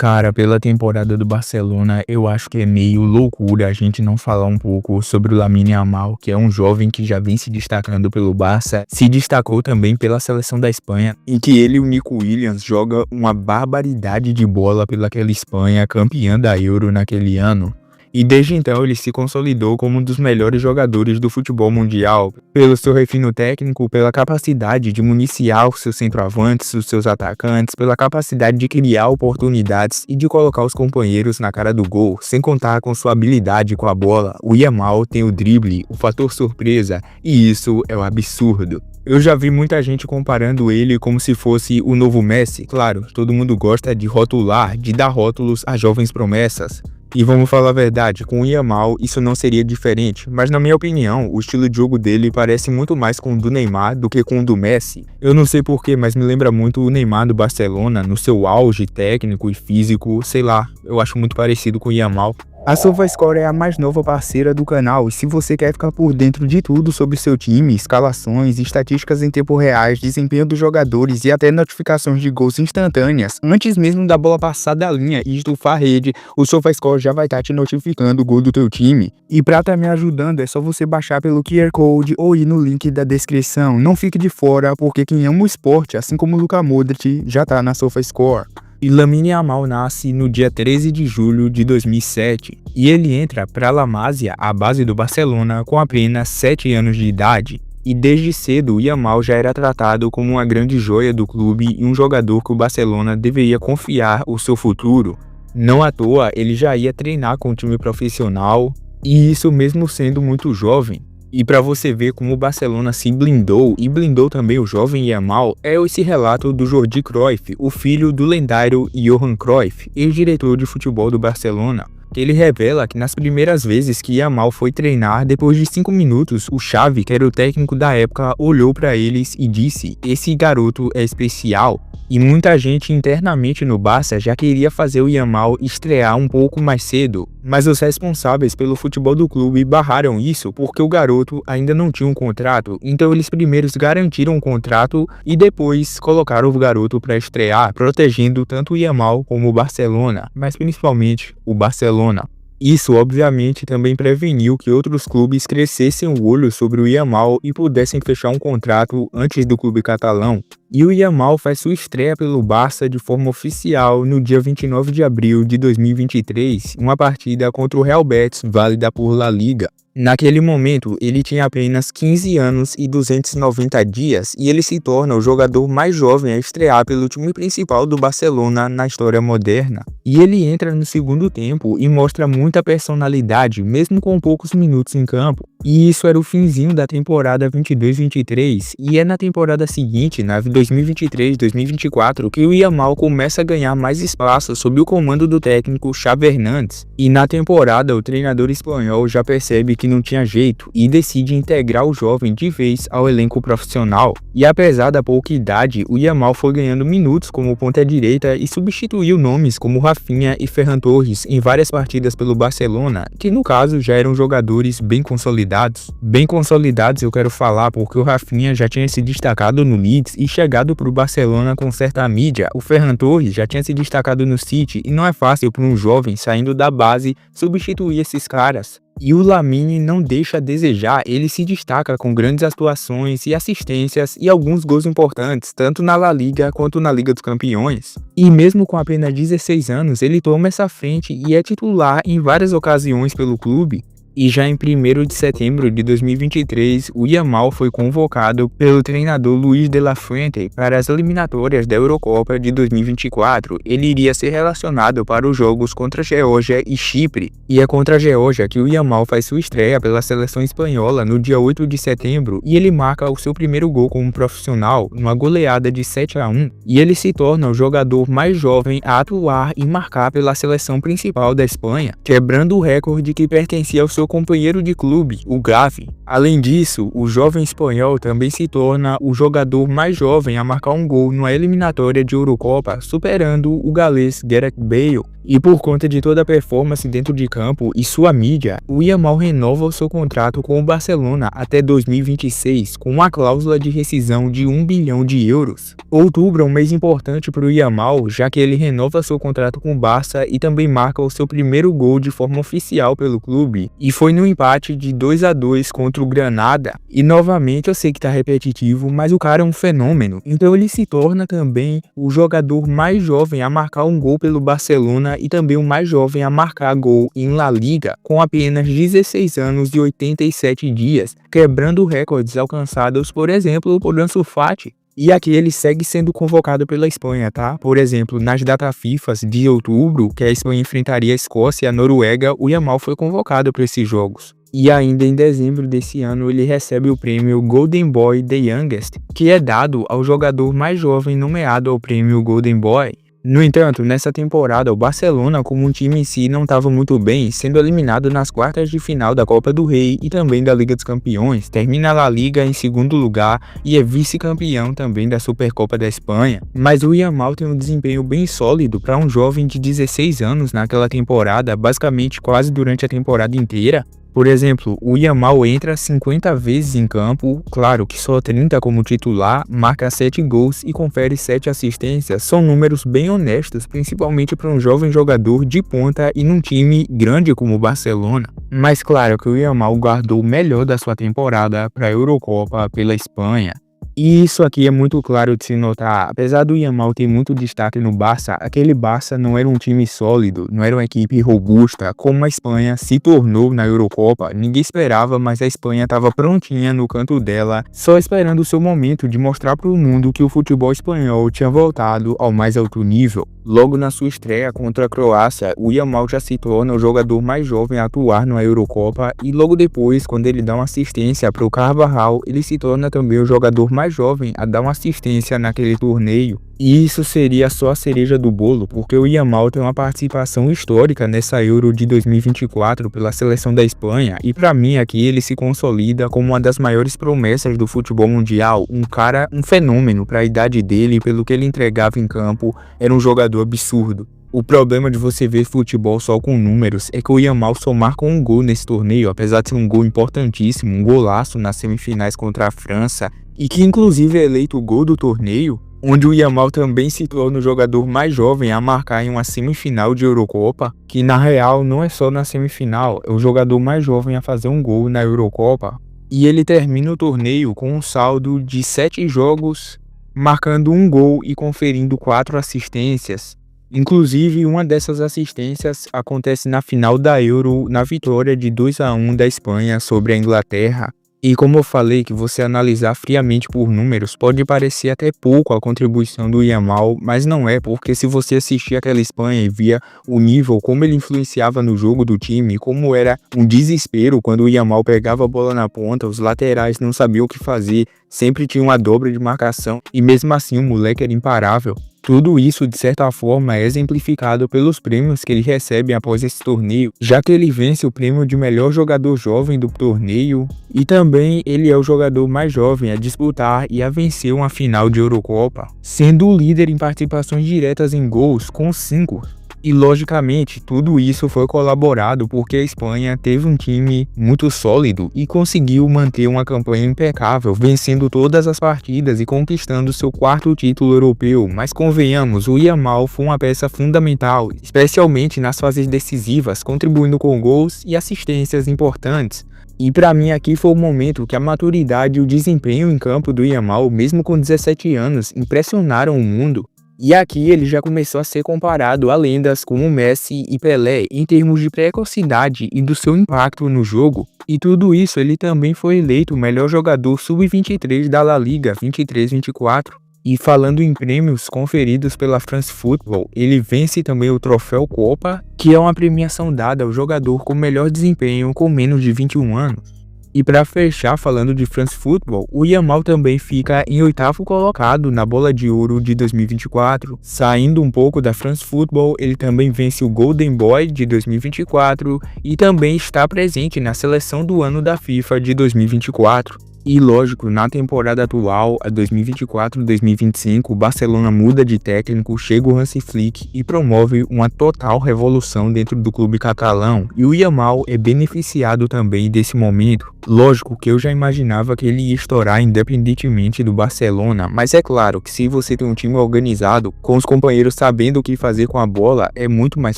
Cara, pela temporada do Barcelona, eu acho que é meio loucura a gente não falar um pouco sobre o Lamine Yamal, que é um jovem que já vem se destacando pelo Barça, se destacou também pela seleção da Espanha, em que ele e o Nico Williams jogam uma barbaridade de bola pelaquela Espanha, campeã da Euro naquele ano. E desde então ele se consolidou como um dos melhores jogadores do futebol mundial, pelo seu refino técnico, pela capacidade de municiar os seus centroavantes, os seus atacantes, pela capacidade de criar oportunidades e de colocar os companheiros na cara do gol, sem contar com sua habilidade com a bola. O Yamal tem o drible, o fator surpresa, e isso é um absurdo. Eu já vi muita gente comparando ele como se fosse o novo Messi. Claro, todo mundo gosta de rotular, de dar rótulos a jovens promessas. E vamos falar a verdade, com o Yamal isso não seria diferente, mas na minha opinião, o estilo de jogo dele parece muito mais com o do Neymar do que com o do Messi. Eu não sei porquê, mas me lembra muito o Neymar do Barcelona, no seu auge técnico e físico, sei lá, eu acho muito parecido com o Yamal. A SofaScore é a mais nova parceira do canal e se você quer ficar por dentro de tudo sobre seu time, escalações, estatísticas em tempo real, desempenho dos jogadores e até notificações de gols instantâneas, antes mesmo da bola passar da linha e estufar a rede, o SofaScore já vai estar te notificando o gol do teu time. E pra estar me ajudando é só você baixar pelo QR Code ou ir no link da descrição. Não fique de fora porque quem ama o esporte, assim como o Luka Modric, já tá na SofaScore. E Lamine Yamal nasce no dia 13 de julho de 2007 e ele entra para La Masia, a base do Barcelona, com apenas 7 anos de idade. E desde cedo o Yamal já era tratado como uma grande joia do clube e um jogador que o Barcelona deveria confiar o seu futuro. Não à toa ele já ia treinar com o time profissional e isso mesmo sendo muito jovem. E para você ver como o Barcelona se blindou e blindou também o jovem Yamal, é esse relato do Jordi Cruyff, o filho do lendário Johan Cruyff, ex-diretor de futebol do Barcelona. Ele revela que nas primeiras vezes que Yamal foi treinar, depois de 5 minutos, o Xavi, que era o técnico da época, olhou para eles e disse: "Esse garoto é especial". E muita gente internamente no Barça já queria fazer o Yamal estrear um pouco mais cedo, mas os responsáveis pelo futebol do clube barraram isso porque o garoto ainda não tinha um contrato, então eles primeiro garantiram o contrato e depois colocaram o garoto para estrear, protegendo tanto o Yamal como o Barcelona, mas principalmente o Barcelona. Isso, obviamente, também preveniu que outros clubes crescessem o olho sobre o Yamal e pudessem fechar um contrato antes do clube catalão. E o Yamal faz sua estreia pelo Barça de forma oficial no dia 29 de abril de 2023, em uma partida contra o Real Betis, válida por La Liga. Naquele momento, ele tinha apenas 15 anos e 290 dias e ele se torna o jogador mais jovem a estrear pelo time principal do Barcelona na história moderna. E ele entra no segundo tempo e mostra muita personalidade, mesmo com poucos minutos em campo. E isso era o finzinho da temporada 22-23 e é na temporada seguinte, na 2023-2024, que o Yamal começa a ganhar mais espaço sob o comando do técnico Xavi Hernández. E na temporada, o treinador espanhol já percebe que não tinha jeito e decide integrar o jovem de vez ao elenco profissional. E apesar da pouca idade, o Yamal foi ganhando minutos como ponta-direita e substituiu nomes como Rafinha e Ferran Torres em várias partidas pelo Barcelona, que no caso já eram jogadores bem consolidados. Bem consolidados eu quero falar porque o Rafinha já tinha se destacado no Leeds e chegado para o Barcelona com certa mídia. O Ferran Torres já tinha se destacado no City e não é fácil para um jovem saindo da base substituir esses caras. E o Lamine não deixa a desejar, ele se destaca com grandes atuações e assistências e alguns gols importantes, tanto na La Liga quanto na Liga dos Campeões. E mesmo com apenas 16 anos, ele toma essa frente e é titular em várias ocasiões pelo clube. E já em 1º de setembro de 2023, o Yamal foi convocado pelo treinador Luis de la Fuente para as eliminatórias da Eurocopa de 2024. Ele iria ser relacionado para os jogos contra a Geórgia e Chipre. E é contra a Geórgia que o Yamal faz sua estreia pela seleção espanhola no dia 8 de setembro e ele marca o seu primeiro gol como profissional, numa goleada de 7-1. E ele se torna o jogador mais jovem a atuar e marcar pela seleção principal da Espanha, quebrando o recorde que pertencia ao seu seu companheiro de clube, o Gavi. Além disso, o jovem espanhol também se torna o jogador mais jovem a marcar um gol numa eliminatória de Eurocopa, superando o galês Gareth Bale. E por conta de toda a performance dentro de campo e sua mídia, o Yamal renova o seu contrato com o Barcelona até 2026, com uma cláusula de rescisão de 1 bilhão de euros. Outubro é um mês importante para o Yamal, já que ele renova seu contrato com o Barça e também marca o seu primeiro gol de forma oficial pelo clube, e foi no empate de 2-2 contra o Granada. E novamente eu sei que tá repetitivo, mas o cara é um fenômeno, então ele se torna também o jogador mais jovem a marcar um gol pelo Barcelona e também o mais jovem a marcar gol em La Liga, com apenas 16 anos e 87 dias, quebrando recordes alcançados, por exemplo, por Ansu Fati. E aqui ele segue sendo convocado pela Espanha, tá? Por exemplo, nas datas FIFA de outubro, que a Espanha enfrentaria a Escócia e a Noruega, o Yamal foi convocado para esses jogos. E ainda em dezembro desse ano ele recebe o prêmio Golden Boy The Youngest, que é dado ao jogador mais jovem nomeado ao prêmio Golden Boy. No entanto, nessa temporada, o Barcelona, como um time em si, não estava muito bem, sendo eliminado nas quartas de final da Copa do Rei e também da Liga dos Campeões, termina a La Liga em segundo lugar e é vice-campeão também da Supercopa da Espanha. Mas o Yamal tem um desempenho bem sólido para um jovem de 16 anos naquela temporada, basicamente quase durante a temporada inteira. Por exemplo, o Yamal entra 50 vezes em campo, claro que só 30 como titular, marca 7 gols e confere 7 assistências. São números bem honestos, principalmente para um jovem jogador de ponta e num time grande como o Barcelona. Mas claro que o Yamal guardou o melhor da sua temporada para a Eurocopa pela Espanha. E isso aqui é muito claro de se notar. Apesar do Yamal ter muito destaque no Barça, aquele Barça não era um time sólido, não era uma equipe robusta, como a Espanha se tornou na Eurocopa. Ninguém esperava, mas a Espanha estava prontinha no canto dela, só esperando o seu momento de mostrar para o mundo que o futebol espanhol tinha voltado ao mais alto nível. Logo na sua estreia contra a Croácia, o Yamal já se torna o jogador mais jovem a atuar na Eurocopa e logo depois, quando ele dá uma assistência para o Carvajal, ele se torna também o jogador mais jovem a dar uma assistência naquele torneio. E isso seria só a cereja do bolo, porque o Yamal tem uma participação histórica nessa Euro de 2024 pela seleção da Espanha, e para mim aqui ele se consolida como uma das maiores promessas do futebol mundial, um fenômeno para a idade dele, pelo que ele entregava em campo, era um jogador absurdo. O problema de você ver futebol só com números é que o Yamal só marca um gol nesse torneio, apesar de ser um gol importantíssimo, um golaço nas semifinais contra a França, e que inclusive é eleito o gol do torneio, onde o Yamal também se torna o jogador mais jovem a marcar em uma semifinal de Eurocopa, que na real não é só na semifinal, é o jogador mais jovem a fazer um gol na Eurocopa. E ele termina o torneio com um saldo de 7 jogos, marcando um gol e conferindo 4 assistências. Inclusive, uma dessas assistências acontece na final da Euro, na vitória de 2-1 da Espanha sobre a Inglaterra. E como eu falei, que você analisar friamente por números pode parecer até pouco a contribuição do Yamal, mas não é, porque se você assistir aquela Espanha e via o nível, como ele influenciava no jogo do time, como era um desespero quando o Yamal pegava a bola na ponta, os laterais não sabiam o que fazer, sempre tinha uma dobra de marcação e mesmo assim o moleque era imparável. Tudo isso, de certa forma, é exemplificado pelos prêmios que ele recebe após esse torneio, já que ele vence o prêmio de melhor jogador jovem do torneio e também ele é o jogador mais jovem a disputar e a vencer uma final de Eurocopa, sendo o líder em participações diretas em gols com 5. E logicamente tudo isso foi colaborado porque a Espanha teve um time muito sólido e conseguiu manter uma campanha impecável, vencendo todas as partidas e conquistando seu 4º título europeu. Mas convenhamos, o Yamal foi uma peça fundamental, especialmente nas fases decisivas, contribuindo com gols e assistências importantes. E para mim aqui foi o momento que a maturidade e o desempenho em campo do Yamal, mesmo com 17 anos, impressionaram o mundo. E aqui ele já começou a ser comparado a lendas como Messi e Pelé em termos de precocidade e do seu impacto no jogo. E tudo isso ele também foi eleito o melhor jogador sub-23 da La Liga 23-24. E falando em prêmios conferidos pela France Football, ele vence também o Troféu Copa, que é uma premiação dada ao jogador com melhor desempenho com menos de 21 anos. E para fechar falando de France Football, o Yamal também fica em 8º colocado na Bola de Ouro de 2024. Saindo um pouco da France Football, ele também vence o Golden Boy de 2024 e também está presente na seleção do ano da FIFA de 2024. E lógico, na temporada atual, a 2024-2025, o Barcelona muda de técnico, chega o Hansi Flick e promove uma total revolução dentro do clube catalão. E o Yamal é beneficiado também desse momento. Lógico que eu já imaginava que ele ia estourar independentemente do Barcelona, mas é claro que se você tem um time organizado, com os companheiros sabendo o que fazer com a bola, é muito mais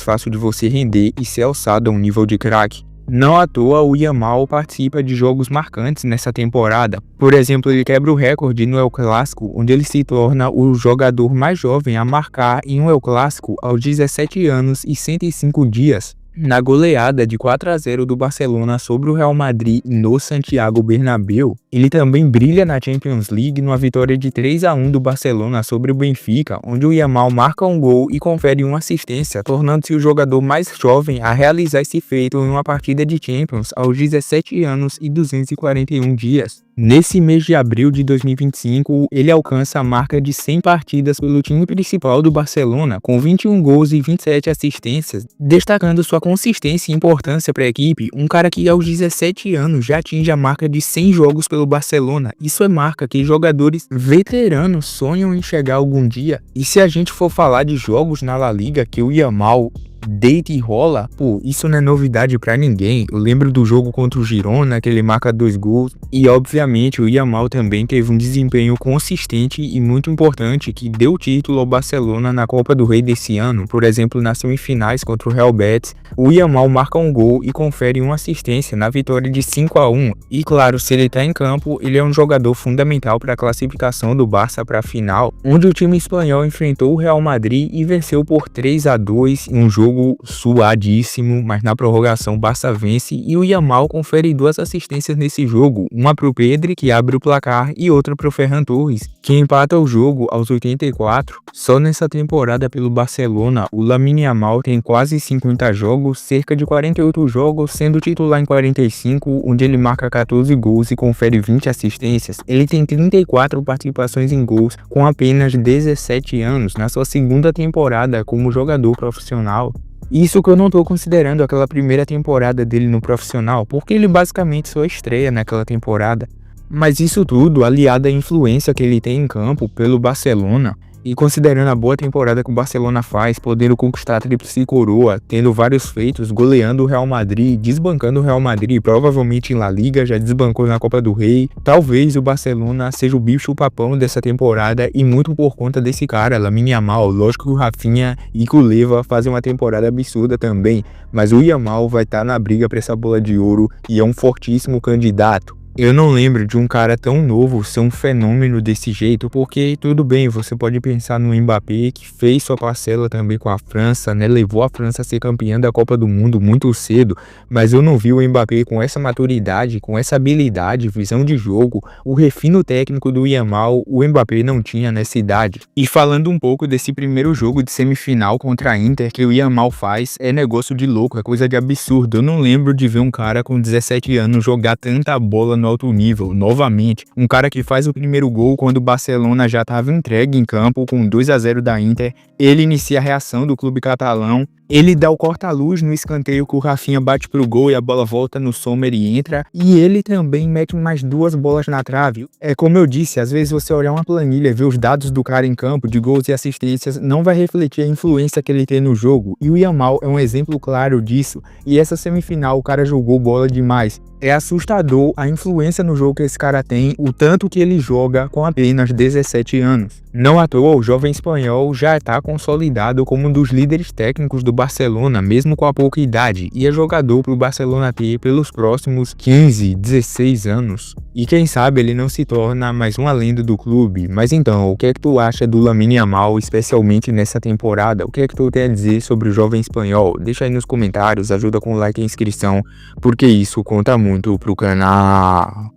fácil de você render e ser alçado a um nível de craque. Não à toa, o Yamal participa de jogos marcantes nessa temporada. Por exemplo, ele quebra o recorde no El Clásico, onde ele se torna o jogador mais jovem a marcar em um El Clásico aos 17 anos e 105 dias. Na goleada de 4-0 do Barcelona sobre o Real Madrid no Santiago Bernabéu, ele também brilha na Champions League numa vitória de 3-1 do Barcelona sobre o Benfica, onde o Yamal marca um gol e confere uma assistência, tornando-se o jogador mais jovem a realizar esse feito em uma partida de Champions aos 17 anos e 241 dias. Nesse mês de abril de 2025, ele alcança a marca de 100 partidas pelo time principal do Barcelona, com 21 gols e 27 assistências, destacando sua consistência e importância para a equipe. Um cara que aos 17 anos já atinge a marca de 100 jogos pelo Barcelona. Isso é marca que jogadores veteranos sonham em chegar algum dia. E se a gente for falar de jogos na La Liga que o Yamal deita e rola, pô, isso não é novidade pra ninguém. Eu lembro do jogo contra o Girona, que ele marca 2 gols. E obviamente o Yamal também teve um desempenho consistente e muito importante que deu o título ao Barcelona na Copa do Rei desse ano. Por exemplo, nas semifinais contra o Real Betis, o Yamal marca um gol e confere uma assistência na vitória de 5-1. E claro, se ele tá em campo, ele é um jogador fundamental para a classificação do Barça para a final, onde o time espanhol enfrentou o Real Madrid e venceu por 3-2 em um jogo suadíssimo, mas na prorrogação o Barça vence e o Yamal confere 2 assistências nesse jogo, uma pro Pedri, que abre o placar, e outra pro Ferran Torres, que empata o jogo aos 84. Só nessa temporada pelo Barcelona, o Lamine Yamal tem quase 50 jogos, cerca de 48 jogos, sendo titular em 45, onde ele marca 14 gols e confere 20 assistências. Ele tem 34 participações em gols, com apenas 17 anos, na sua segunda temporada como jogador profissional. Isso que eu não tô considerando aquela primeira temporada dele no profissional, porque ele basicamente só estreia naquela temporada. Mas isso tudo aliado à influência que ele tem em campo pelo Barcelona, e considerando a boa temporada que o Barcelona faz, podendo conquistar a tríplice coroa, tendo vários feitos, goleando o Real Madrid, desbancando o Real Madrid, provavelmente em La Liga, já desbancou na Copa do Rei. Talvez o Barcelona seja o bicho-papão dessa temporada e muito por conta desse cara, Lamine Yamal. Lógico que o Rafinha e o Leva fazem uma temporada absurda também, mas o Yamal vai estar na briga para essa bola de ouro e é um fortíssimo candidato. Eu não lembro de um cara tão novo ser um fenômeno desse jeito, porque tudo bem, você pode pensar no Mbappé, que fez sua parcela também com a França, né? Levou a França a ser campeã da Copa do Mundo muito cedo, mas eu não vi o Mbappé com essa maturidade, com essa habilidade, visão de jogo, o refino técnico do Yamal, o Mbappé não tinha nessa idade. E falando um pouco desse primeiro jogo de semifinal contra a Inter que o Yamal faz, é negócio de louco, é coisa de absurdo. Eu não lembro de ver um cara com 17 anos jogar tanta bola no alto nível, novamente. Um cara que faz o primeiro gol quando o Barcelona já estava entregue em campo com 2-0 da Inter. Ele inicia a reação do clube catalão. Ele dá o corta-luz no escanteio que o Rafinha bate pro gol e a bola volta no Sommer e entra. E ele também mete mais 2 bolas na trave. É como eu disse, às vezes você olhar uma planilha e ver os dados do cara em campo, de gols e assistências, não vai refletir a influência que ele tem no jogo. E o Yamal é um exemplo claro disso. E essa semifinal o cara jogou bola demais. É assustador a influência no jogo que esse cara tem, o tanto que ele joga com apenas 17 anos. Não à toa, o jovem espanhol já está consolidado como um dos líderes técnicos do Barcelona, mesmo com a pouca idade, e é jogador para o Barcelona ter pelos próximos 15, 16 anos. E quem sabe ele não se torna mais uma lenda do clube. Mas então, o que é que tu acha do Lamine Yamal, especialmente nessa temporada? O que é que tu tem a dizer sobre o jovem espanhol? Deixa aí nos comentários, ajuda com o like e inscrição, porque isso conta muito pro canal.